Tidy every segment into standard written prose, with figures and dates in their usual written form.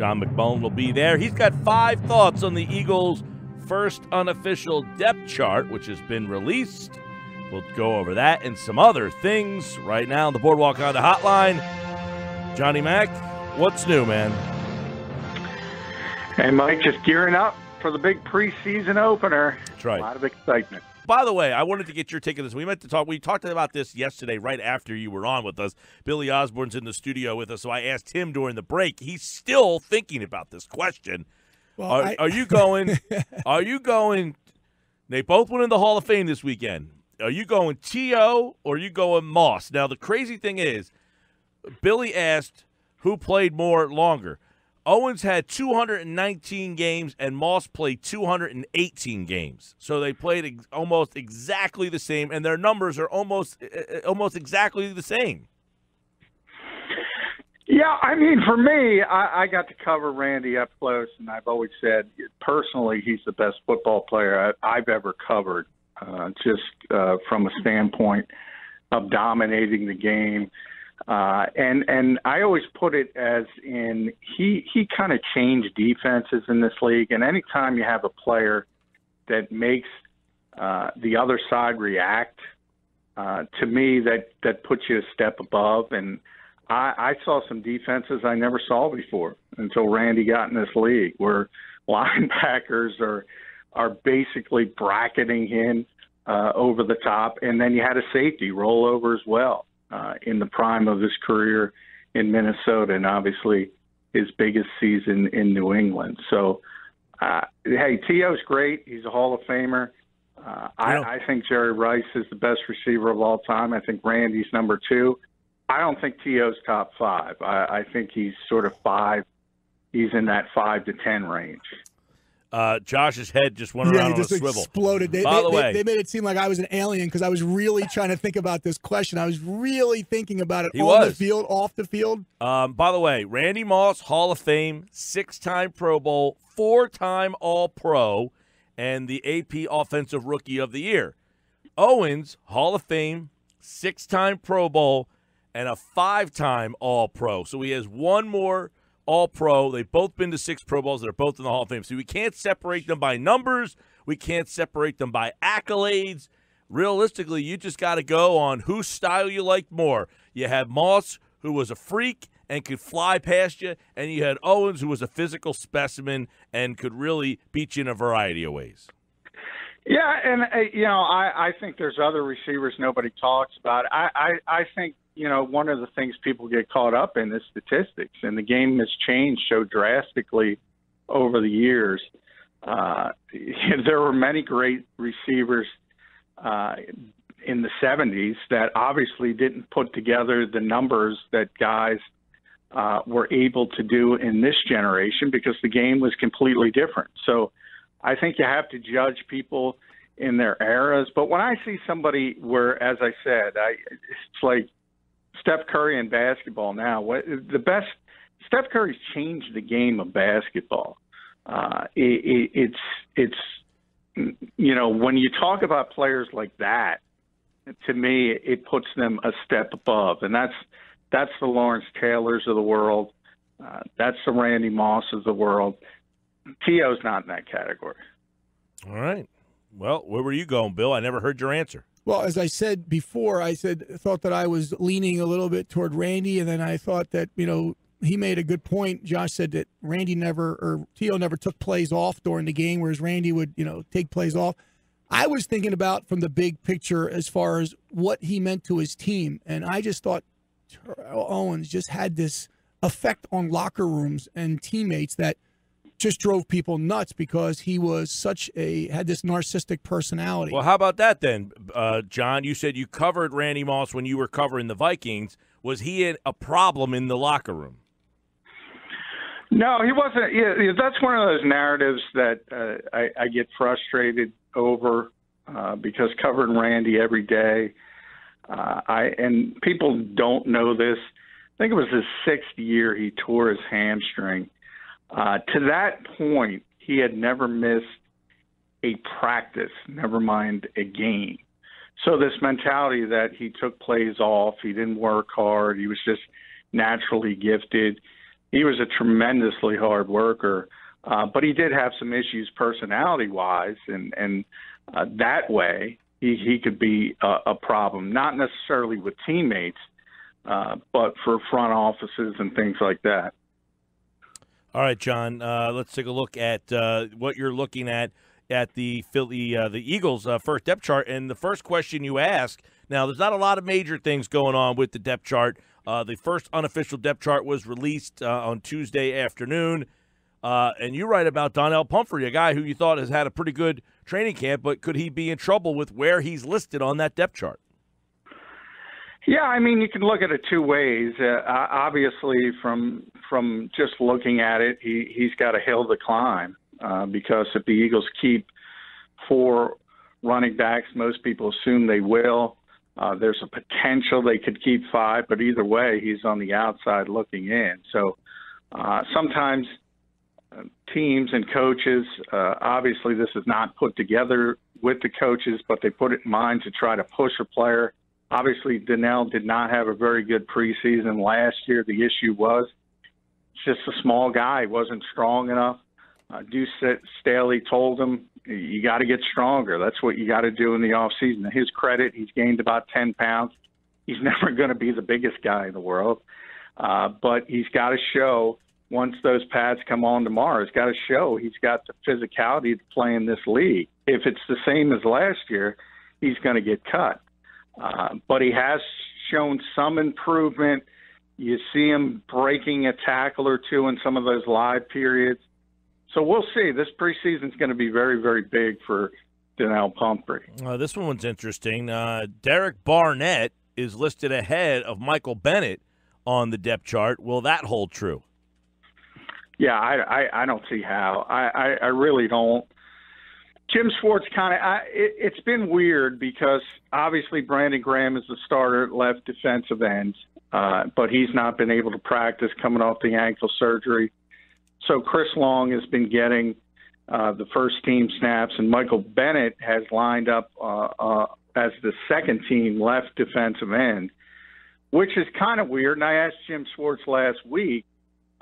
John McMullen will be there. He's got 5 thoughts on the Eagles' first unofficial depth chart, which has been released. We'll go over that and some other things right now on the Boardwalk Honda Hotline. Johnny Mac, what's new, man? Hey, Mike, just gearing up for the big preseason opener. That's right. A lot of excitement. By the way, I wanted to get your take on this. We talked about this yesterday right after you were on with us. Billy Osborne's in the studio with us, so I asked him during the break. He's still thinking about this question. Well, are you going – they both went in the Hall of Fame this weekend. Are you going T.O. or are you going Moss? Now, the crazy thing is, Billy asked who played more longer. Owens had 219 games, and Moss played 218 games. So they played almost exactly the same, and their numbers are almost exactly the same. Yeah, I mean, for me, I got to cover Randy up close, and I've always said, personally, he's the best football player I've ever covered, just from a standpoint of dominating the game. And I always put it as in he kind of changed defenses in this league. And anytime you have a player that makes the other side react, to me, that puts you a step above. And I saw some defenses I never saw before until Randy got in this league, where linebackers are basically bracketing him over the top. And then you had a safety roll over as well. In the prime of his career in Minnesota, and obviously his biggest season in New England. So, hey, T.O.'s great. He's a Hall of Famer. I think Jerry Rice is the best receiver of all time. I think Randy's number 2. I don't think T.O.'s top 5. I think he's sort of 5. He's in that 5 to 10 range. Josh's head just went around on a swivel. Exploded. They made it seem like I was an alien because I was really trying to think about this question. I was really thinking about it the field, off the field. By the way, Randy Moss, Hall of Fame, 6-time Pro Bowl, 4-time All-Pro, and the AP Offensive Rookie of the Year. Owens, Hall of Fame, 6-time Pro Bowl, and a 5-time All-Pro. So he has one more All-Pro. They've both been to 6 Pro Bowls. They're both in the Hall of Fame. So we can't separate them by numbers. We can't separate them by accolades. Realistically, you just got to go on whose style you like more. You had Moss, who was a freak and could fly past you, and you had Owens, who was a physical specimen and could really beat you in a variety of ways. Yeah, and, I think there's other receivers nobody talks about. I think, one of the things people get caught up in is statistics, and the game has changed so drastically over the years. There were many great receivers in the 70s that obviously didn't put together the numbers that guys were able to do in this generation because the game was completely different. So I think you have to judge people in their eras. But when I see somebody where, as I said, it's like Steph Curry in basketball now. Steph Curry's changed the game of basketball. It's when you talk about players like that, to me, it puts them a step above, and that's the Lawrence Taylors of the world. That's the Randy Moss of the world. T.O.'s not in that category. All right. Well, where were you going, Bill? I never heard your answer. Well, as I said before, thought that I was leaning a little bit toward Randy, and then I thought that, he made a good point. Josh said that T.O. never took plays off during the game, whereas Randy would, take plays off. I was thinking about from the big picture as far as what he meant to his team, and I just thought Terrell Owens just had this effect on locker rooms and teammates that just drove people nuts because he was had this narcissistic personality. Well, how about that then, John? You said you covered Randy Moss when you were covering the Vikings. Was he a problem in the locker room? No, he wasn't. That's one of those narratives that I get frustrated over because covering Randy every day, and people don't know this. I think it was his 6th year he tore his hamstring. To that point, he had never missed a practice, never mind a game. So this mentality that he took plays off, he didn't work hard, he was just naturally gifted. he was a tremendously hard worker, but he did have some issues personality-wise, and that way he could be a problem, not necessarily with teammates, but for front offices and things like that. All right, John, let's take a look at what you're looking at the Eagles' first depth chart. And the first question you ask, now there's not a lot of major things going on with the depth chart. The first unofficial depth chart was released on Tuesday afternoon. And you write about Donnell Pumphrey, a guy who you thought has had a pretty good training camp, but could he be in trouble with where he's listed on that depth chart? Yeah, I mean, you can look at it two ways. Obviously, from just looking at it, he's got a hill to climb because if the Eagles keep 4 running backs, most people assume they will. There's a potential they could keep 5, but either way, he's on the outside looking in. So sometimes teams and coaches, obviously this is not put together with the coaches, but they put it in mind to try to push a player. Obviously, Donnell did not have a very good preseason last year. The issue was just a small guy. He wasn't strong enough. Deuce Staley told him, you got to get stronger. That's what you got to do in the offseason. To his credit, he's gained about 10 pounds. He's never going to be the biggest guy in the world, but he's got to show once those pads come on tomorrow, he's got to show he's got the physicality to play in this league. If it's the same as last year, he's going to get cut. But he has shown some improvement. You see him breaking a tackle or two in some of those live periods. So we'll see. This preseason is going to be very, very big for Donnell Pumphrey. This one's interesting. Derek Barnett is listed ahead of Michael Bennett on the depth chart. Will that hold true? Yeah, I don't see how. I really don't. Jim Schwartz it's been weird because obviously Brandon Graham is the starter at left defensive end, but he's not been able to practice coming off the ankle surgery. So Chris Long has been getting the first team snaps, and Michael Bennett has lined up as the second team left defensive end, which is kind of weird. And I asked Jim Schwartz last week,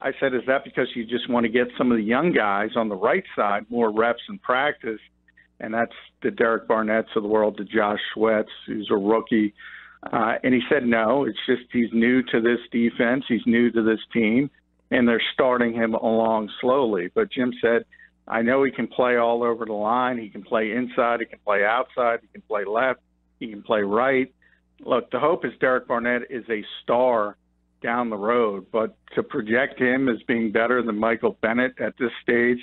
I said, is that because you just want to get some of the young guys on the right side more reps in practice? And that's the Derek Barnetts of the world, the Josh Sweats, who's a rookie. And he said, no, it's just he's new to this defense. He's new to this team, and they're starting him along slowly. But Jim said, I know he can play all over the line. He can play inside. He can play outside. He can play left. He can play right. Look, the hope is Derek Barnett is a star down the road, but to project him as being better than Michael Bennett at this stage,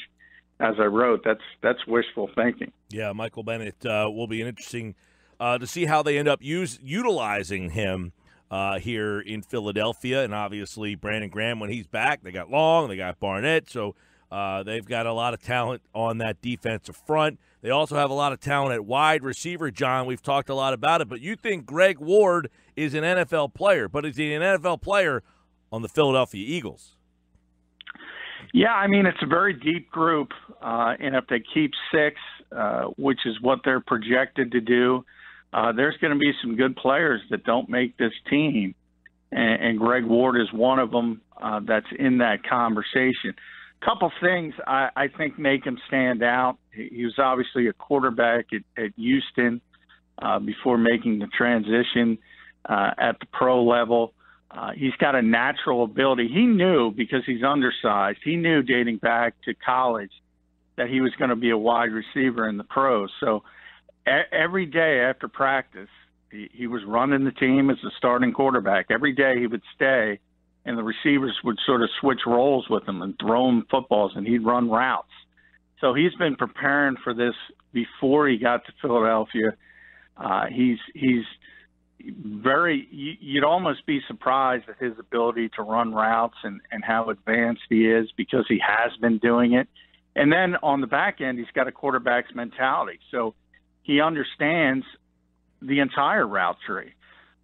as I wrote, that's wishful thinking. Yeah, Michael Bennett will be interesting to see how they end up utilizing him here in Philadelphia. And obviously, Brandon Graham, when he's back, they got Long, they got Barnett, so they've got a lot of talent on that defensive front. They also have a lot of talent at wide receiver, John. We've talked a lot about it, but you think Greg Ward is an NFL player, but is he an NFL player on the Philadelphia Eagles? Yeah, I mean, it's a very deep group, and if they keep 6, which is what they're projected to do, there's going to be some good players that don't make this team, and Greg Ward is one of them that's in that conversation. Couple things I think make him stand out. He was obviously a quarterback at Houston before making the transition at the pro level. He's got a natural ability. He knew, because he's undersized, he knew dating back to college that he was going to be a wide receiver in the pros. So every day after practice, he was running the team as a starting quarterback. Every day he would stay, and the receivers would sort of switch roles with him and throw him footballs, and he'd run routes. So he's been preparing for this before he got to Philadelphia. He's very – you'd almost be surprised at his ability to run routes and how advanced he is, because he has been doing it. And then on the back end, he's got a quarterback's mentality. So he understands the entire route tree.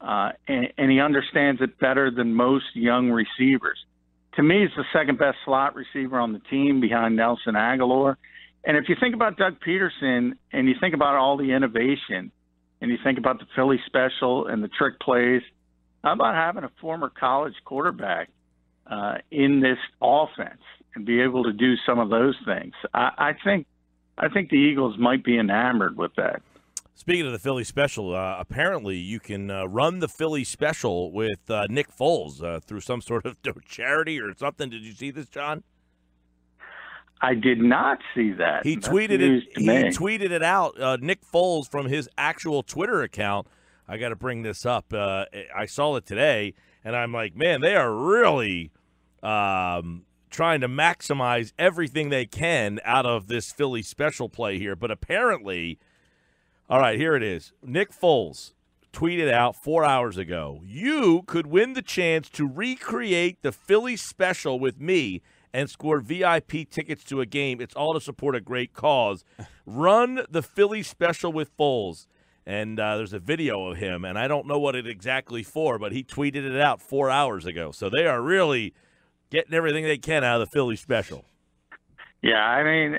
And he understands it better than most young receivers. To me, he's the second best slot receiver on the team behind Nelson Aguilar. And if you think about Doug Peterson and you think about all the innovation and you think about the Philly special and the trick plays, how about having a former college quarterback in this offense and be able to do some of those things. I think the Eagles might be enamored with that. Speaking of the Philly special, apparently you can run the Philly special with Nick Foles through some sort of charity or something. Did you see this, John? I did not see that. He tweeted it. He tweeted it out. Nick Foles from his actual Twitter account. I got to bring this up. I saw it today, and I'm like, man, they are really trying to maximize everything they can out of this Philly special play here. But apparently, all right, here it is. Nick Foles tweeted out 4 hours ago, "You could win the chance to recreate the Philly special with me and score VIP tickets to a game. It's all to support a great cause. Run the Philly special with Foles." And there's a video of him, and I don't know what it exactly for, but he tweeted it out 4 hours ago. So they are really getting everything they can out of the Philly special. Yeah, I mean,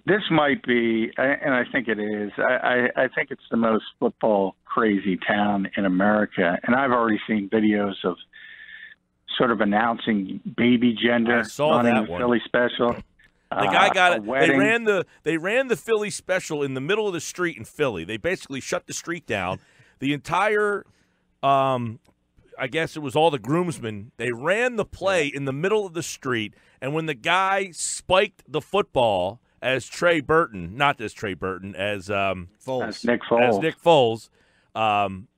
this might be, and I think it is, I think it's the most football crazy town in America. And I've already seen videos of sort of announcing baby gender on the Philly special. The guy got it. They ran the Philly special in the middle of the street in Philly. They basically shut the street down. The entire, I guess it was all the groomsmen. They ran the play in the middle of the street, and when the guy spiked the football as Trey Burton, not as Trey Burton, as Foles. As Nick Foles.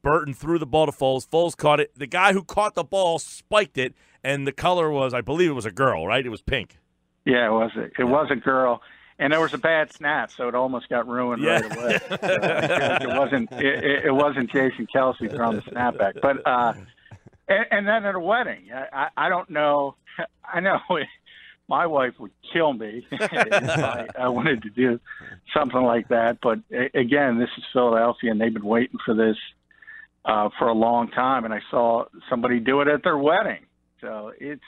Burton threw the ball to Foles. Foles caught it. The guy who caught the ball spiked it, and the color was, I believe it was a girl, right? It was pink. Yeah, it was a girl, and there was a bad snap, so it almost got ruined right away. So I feel like it wasn't Jason Kelsey throwing the snapback, but and then at a wedding, I don't know. I know my wife would kill me if I wanted to do something like that. But again, this is Philadelphia, and they've been waiting for this for a long time. And I saw somebody do it at their wedding. So it's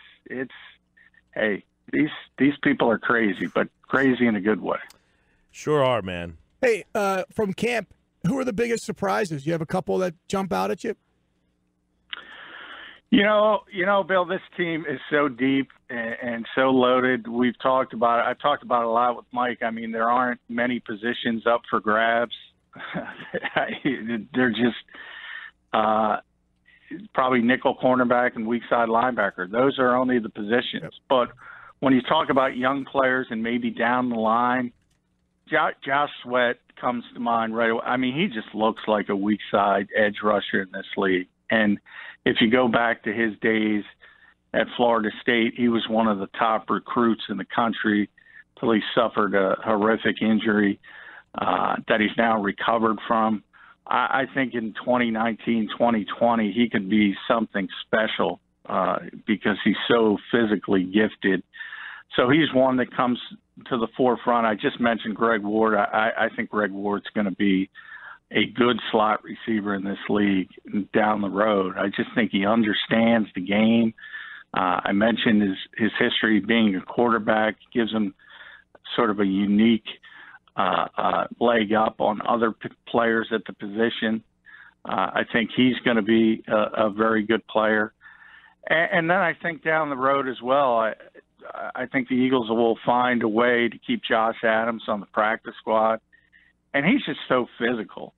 hey, these people are crazy, but crazy in a good way. Sure are, man. Hey, from camp, who are the biggest surprises? You have a couple that jump out at you? You know, Bill, this team is so deep and so loaded. We've talked about it. I've talked about it a lot with Mike. I mean, there aren't many positions up for grabs. They're just probably nickel cornerback and weak side linebacker. Those are only the positions. Yep. But when you talk about young players and maybe down the line, Josh Sweat comes to mind right away. I mean, he just looks like a weak side edge rusher in this league. And if you go back to his days at Florida State, he was one of the top recruits in the country until he suffered a horrific injury that he's now recovered from. I think in 2019, 2020, he could be something special because he's so physically gifted. So he's one that comes to the forefront. I just mentioned Greg Ward. I think Greg Ward's going to be a good slot receiver in this league down the road. I just think he understands the game. I mentioned his history being a quarterback gives him sort of a unique leg up on other players at the position. I think he's going to be a very good player. And then I think down the road as well, I think the Eagles will find a way to keep Josh Adams on the practice squad. And he's just so physical.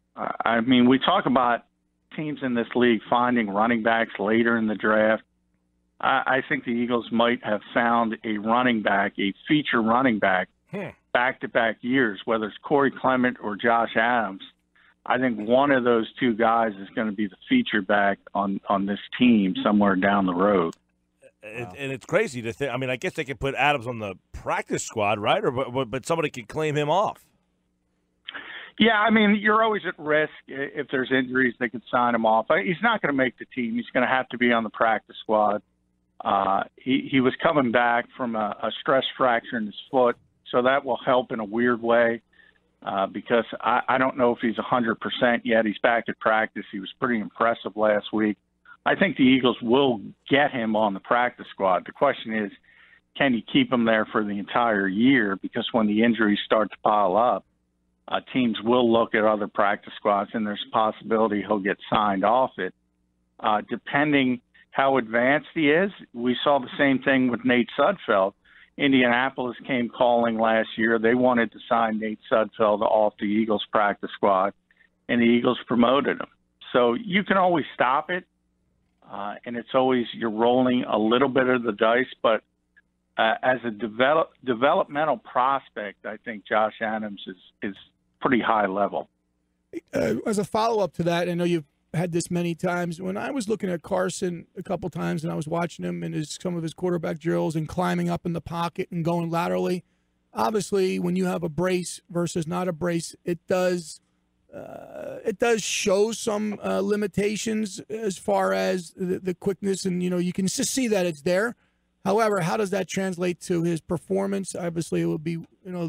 I mean, we talk about teams in this league finding running backs later in the draft. I think the Eagles might have found a running back, a feature running back, back-to-back years, whether it's Corey Clement or Josh Adams. I think one of those two guys is going to be the feature back on this team somewhere down the road. And it's crazy to think. I mean, I guess they could put Adams on the practice squad, right? But somebody could claim him off. Yeah, I mean, you're always at risk. If there's injuries, they could sign him off. He's not going to make the team. He's going to have to be on the practice squad. He was coming back from a stress fracture in his foot, so that will help in a weird way because I don't know if he's 100% yet. He's back at practice. He was pretty impressive last week. I think the Eagles will get him on the practice squad. The question is, can you keep him there for the entire year? Because when the injuries start to pile up, teams will look at other practice squads, and there's a possibility he'll get signed off it. Depending, how advanced he is. We saw the same thing with Nate Sudfeld. Indianapolis came calling last year. They wanted to sign Nate Sudfeld off the Eagles practice squad, and the Eagles promoted him. So you can always stop it, and it's always you're rolling a little bit of the dice. But as a developmental prospect, I think Josh Adams is pretty high level. As a follow-up to that, I know you've had this many times. When I was looking at Carson a couple times and I was watching him in some of his quarterback drills and climbing up in the pocket and going laterally, obviously when you have a brace versus not a brace, it does show some limitations as far as the quickness, and you can just see that it's there. However, how does that translate to his performance? Obviously, it would be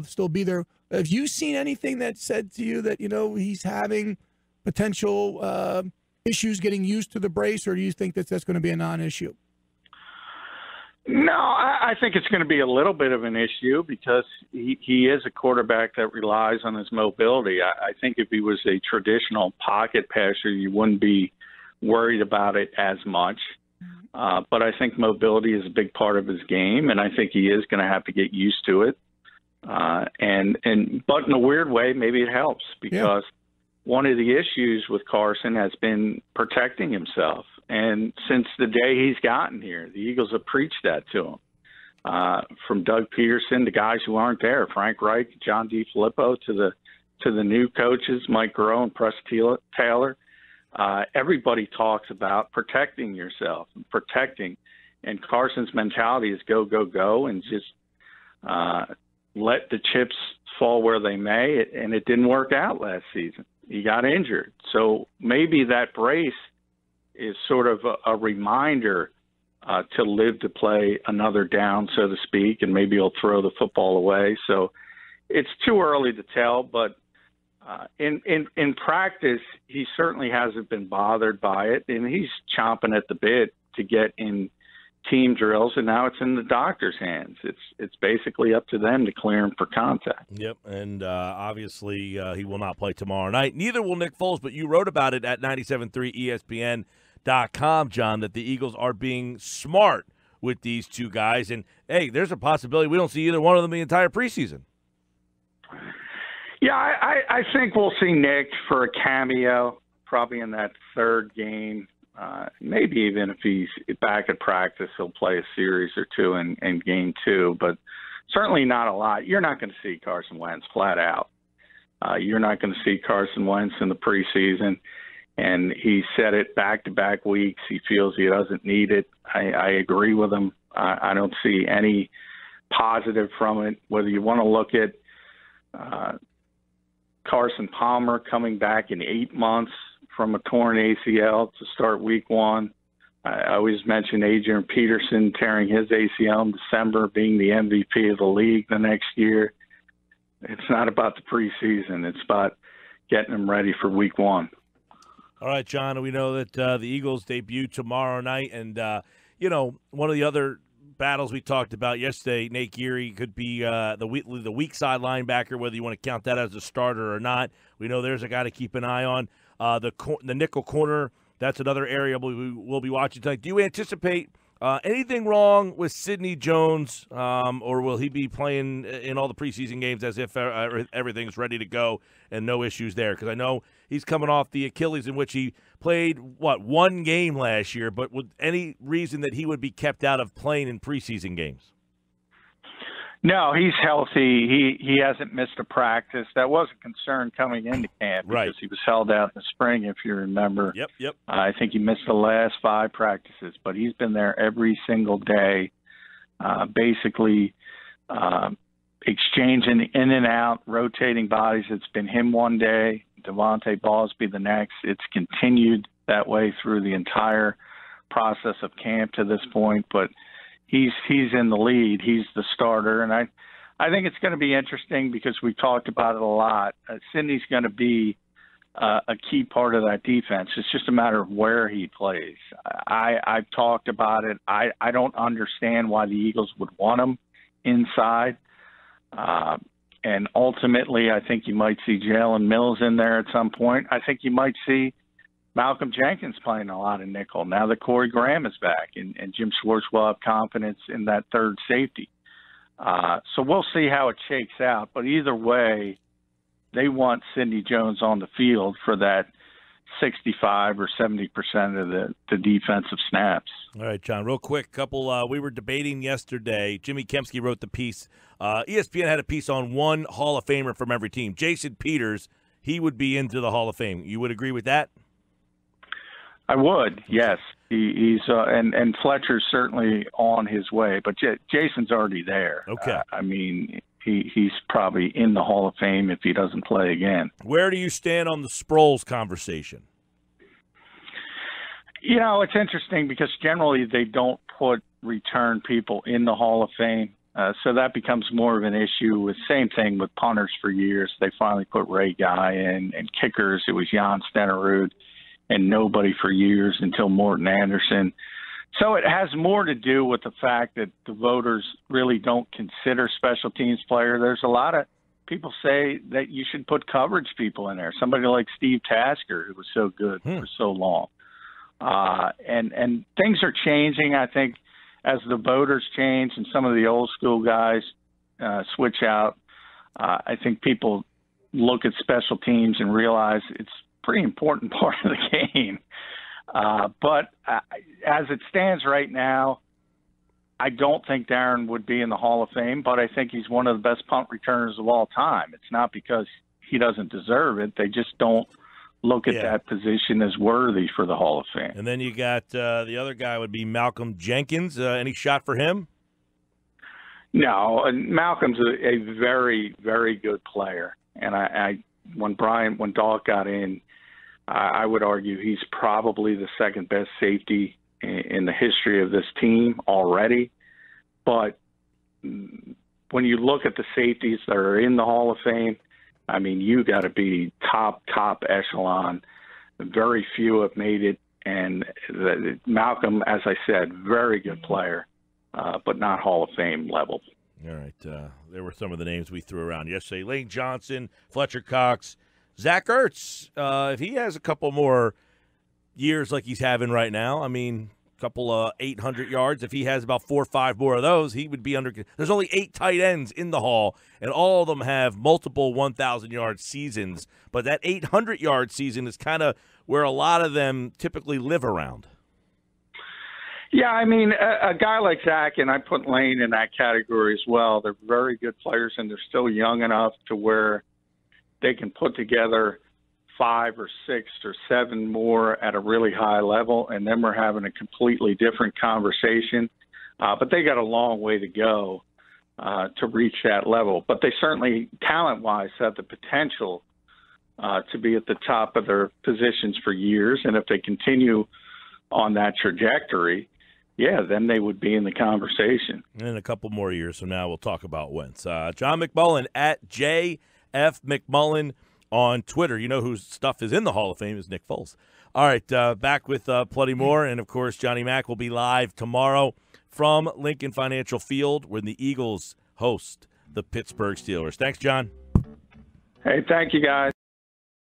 still be there. Have you seen anything that said to you that he's having potential issues getting used to the brace, or do you think that that's going to be a non-issue? No, I think it's going to be a little bit of an issue because he is a quarterback that relies on his mobility. I think if he was a traditional pocket passer, you wouldn't be worried about it as much. But I think mobility is a big part of his game, and I think he is going to have to get used to it. But in a weird way, maybe it helps because one of the issues with Carson has been protecting himself. And since the day he's gotten here, the Eagles have preached that to him. From Doug Peterson to guys who aren't there, Frank Reich, John DeFilippo, to the new coaches, Mike Groh and Press Taylor. Everybody talks about protecting yourself and protecting. And Carson's mentality is go, go, go, and just let the chips fall where they may. And it didn't work out last season. He got injured. So maybe that brace is sort of a reminder to live to play another down, so to speak, and maybe he'll throw the football away. So it's too early to tell, but in practice, he certainly hasn't been bothered by it, and he's chomping at the bit to get in team drills, and now it's in the doctor's hands. It's basically up to them to clear him for contact. Yep, and obviously he will not play tomorrow night. Neither will Nick Foles, but you wrote about it at 97.3 ESPN.com, John, that the Eagles are being smart with these two guys. And, hey, there's a possibility we don't see either one of them the entire preseason. Yeah, I think we'll see Nick for a cameo, probably in that third game. Maybe even if he's back at practice, he'll play a series or two in game two, but certainly not a lot. You're not going to see Carson Wentz flat out. You're not going to see Carson Wentz in the preseason, and he said it back-to-back weeks. He feels he doesn't need it. I agree with him. I don't see any positive from it, whether you want to look at Carson Palmer coming back in 8 months from a torn ACL to start week one. I always mention Adrian Peterson tearing his ACL in December, being the MVP of the league the next year. It's not about the preseason. It's about getting them ready for week one. All right, John, we know that the Eagles debut tomorrow night. And, one of the other battles we talked about yesterday, Nate Geary could be the weak side linebacker, whether you want to count that as a starter or not. We know there's a guy to keep an eye on. The nickel corner, that's another area we'll be watching tonight. Do you anticipate anything wrong with Sidney Jones, or will he be playing in all the preseason games as if everything's ready to go and no issues there? Because I know he's coming off the Achilles, in which he played, one game last year, but with any reason that he would be kept out of playing in preseason games? No, he's healthy. He hasn't missed a practice. That was a concern coming into camp because he was held out in the spring, if you remember. Yep. I think he missed the last 5 practices, but he's been there every single day, basically exchanging in and out, rotating bodies. It's been him one day, Devontae Ballsby the next. It's continued that way through the entire process of camp to this point, but he's in the lead. He's the starter, and I think it's going to be interesting because we talked about it a lot. Sidney's going to be a key part of that defense. It's just a matter of where he plays. I've talked about it. I don't understand why the Eagles would want him inside. And ultimately, I think you might see Jalen Mills in there at some point. I think you might see Malcolm Jenkins playing a lot of nickel. Now that Corey Graham is back, and Jim Schwartz will have confidence in that third safety. So we'll see how it shakes out. But either way, they want Sidney Jones on the field for that 65 or 70% of the defensive snaps. All right, John, real quick, couple we were debating yesterday. Jimmy Kempski wrote the piece. ESPN had a piece on one Hall of Famer from every team. Jason Peters, he would be into the Hall of Fame. You would agree with that? I would, yes. He's and Fletcher's certainly on his way, but Jason's already there. Okay. I mean, he's probably in the Hall of Fame if he doesn't play again. Where do you stand on the Sproles conversation? You know, it's interesting because generally they don't put return people in the Hall of Fame. So that becomes more of an issue. With same thing with punters for years. They finally put Ray Guy in, and kickers, it was Jan Stenerud, and nobody for years until Morton Anderson. So it has more to do with the fact that the voters really don't consider special teams player. There's a lot of people say that you should put coverage people in there. Somebody like Steve Tasker, who was so good for so long. And things are changing, I think, as the voters change and some of the old school guys switch out. I think people look at special teams and realize it's a pretty important part of the game. But as it stands right now, I don't think Darren would be in the Hall of Fame, but I think he's one of the best punt returners of all time. It's not because he doesn't deserve it. They just don't look at that position as worthy for the Hall of Fame. And then you got the other guy would be Malcolm Jenkins. Any shot for him? No, Malcolm's a very, very good player. And when Dawk got in, I would argue he's probably the second best safety in the history of this team already. But when you look at the safeties that are in the Hall of Fame, I mean, you got to be top echelon. Very few have made it. And Malcolm, as I said, very good player, but not Hall of Fame level. All right. There were some of the names we threw around yesterday. Lane Johnson, Fletcher Cox, Zach Ertz. If he has a couple more years like he's having right now, I mean, a couple of 800 yards, if he has about 4 or 5 more of those, he would be under. There's only 8 tight ends in the Hall, and all of them have multiple 1,000-yard seasons. But that 800-yard season is kind of where a lot of them typically live around. Yeah, I mean, a guy like Zach, and I put Lane in that category as well, they're very good players, and they're still young enough to where they can put together 5 or 6 or 7 more at a really high level, and then we're having a completely different conversation. But they got a long way to go to reach that level. But they certainly, talent-wise, have the potential to be at the top of their positions for years. And if they continue on that trajectory, yeah, then they would be in the conversation. And in a couple more years from now, we'll talk about Wentz. John McMullen at JF McMullen on Twitter. You know whose stuff is in the Hall of Fame is Nick Foles. All right, back with plenty more. And, of course, Johnny Mac will be live tomorrow from Lincoln Financial Field when the Eagles host the Pittsburgh Steelers. Thanks, John. Hey, thank you, guys.